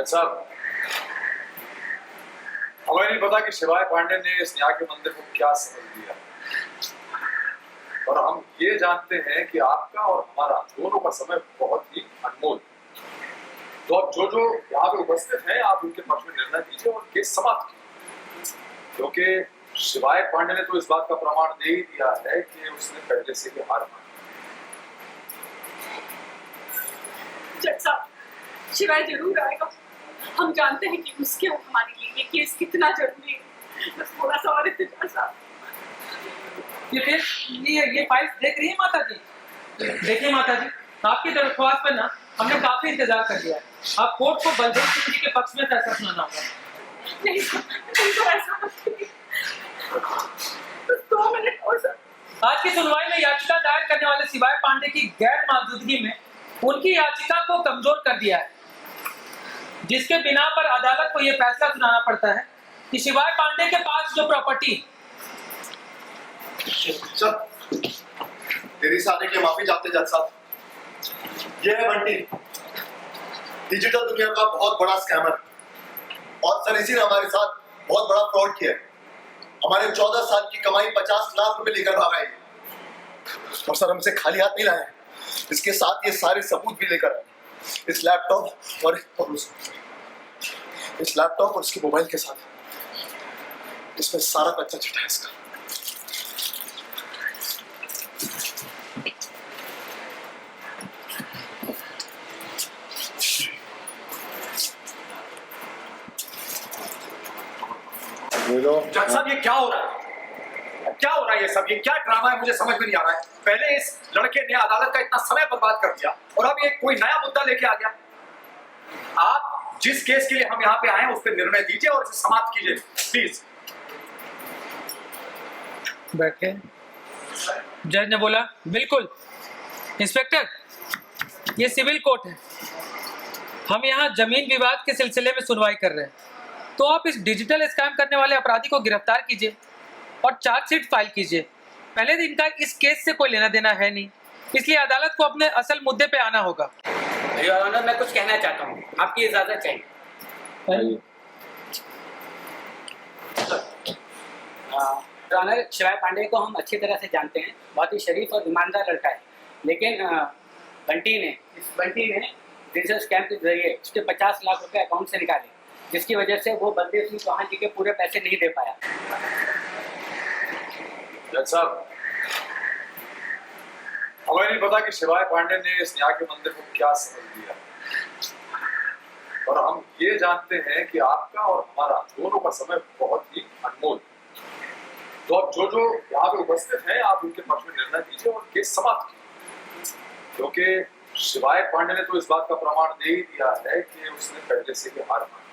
जज साहब, हमें नहीं पता कि शिवाय पांडे ने इस न्याय के मंदिर को क्या समझ लिया, और हम ये जानते हैं कि आपका और हमारा दोनों का समय बहुत ही अनमोल। तो अब जो जो यहाँ पे उपस्थित हैं, आप उनके पक्ष में निर्णय दीजिए और केस समाप्त कीजिए, क्योंकि शिवाय पांडे ने तो इस बात का प्रमाण दे ही दिया है कि उसने पहले से ही हार मानी। जज साहब, शिवाय जरूर आएगा। हम जानते हैं कि उसके और हमारे लिए ये केस कितना जरूरी है। बस थोड़ा सा और इंतजार साहब। ये फाइल देख रही है माता जी? देखिए माता जी, आपकी दरख्वास्त पर ना हमने काफी इंतजार कर लिया है। आप कोर्ट को बलदेव सिंह जी के पक्ष में फैसला सुनाना होगा। नहीं तो ऐसा मत कीजिए। 2 मिनट और सर। आज की सुनवाई में याचिका दायर करने वाले शिवाय पांडे की गैर मौजूदगी में उनकी याचिका को कमजोर कर दिया है, जिसके बिना पर अदालत को यह फैसला सुनाना पड़ता है कि शिवाय पांडे के पास जो प्रॉपर्टी। तेरी सारे की माफी चाहते जज साहब। ये है बंटी, डिजिटल दुनिया का बहुत बड़ा स्कैमर, और सर इसी ने हमारे साथ बहुत बड़ा फ्रॉड किया है। हमारे 14 साल की कमाई 50 लाख रुपए लेकर भागा है, और सर हमसे खाली हाथ नहीं लाया है। इसके साथ ये सारे सबूत भी लेकर आए, इस लैपटॉप और इसके मोबाइल के साथ। इसमें सारा कच्चा चिट्ठा है इसका। जज साहब, ये क्या हो रहा है? क्या हो रहा है ये सब? ये क्या ड्रामा है? मुझे समझ में नहीं आ रहा है। पहले इस लड़के ने अदालत का इतना समय बर्बाद कर दिया, और अब ये कोई नया मुद्दा लेके आ गया। आप जिस केस के लिए हम यहाँ पे आए हैं उस पर निर्णय दीजिए और इसे समाप्त कीजिए, प्लीज। बैठे। जज ने बोला, बिल्कुल इंस्पेक्टर, ये सिविल कोर्ट है। हम यहाँ जमीन विवाद के सिलसिले में सुनवाई कर रहे हैं, तो आप इस डिजिटल स्कैम करने वाले अपराधी को गिरफ्तार कीजिए और चार्जशीट फाइल कीजिए। पहले दिन का इस केस से कोई लेना देना है नहीं, इसलिए अदालत को अपने असल मुद्दे पे आना होगा। योर ऑनर, मैं कुछ कहना चाहता हूँ, आपकी इजाजत चाहिए। योर ऑनर, शिवाय पांडे को हम अच्छी तरह से जानते हैं, बहुत ही शरीफ और ईमानदार लड़का है। लेकिन बंटी ने डिजिटल स्कैम के जरिए उसके 50 लाख रुपए अकाउंट से निकाले, जिसकी वजह से वो बलदेव सिंह चौहान जी के पूरे पैसे नहीं दे पाया। जज साहब, हमें नहीं पता कि शिवाय पांडे ने इस न्याय के मंदिर को क्या समझ लिया, और हम ये जानते हैं कि आपका और हमारा दोनों का समय बहुत ही अनमोल। तो अब जो जो यहाँ पे उपस्थित हैं, आप उनके पक्ष में निर्णय दीजिए और केस समाप्त कीजिए, क्योंकि शिवाय पांडे ने तो इस बात का प्रमाण दे ही दिया है कि उसने पहले से ही हार मानी।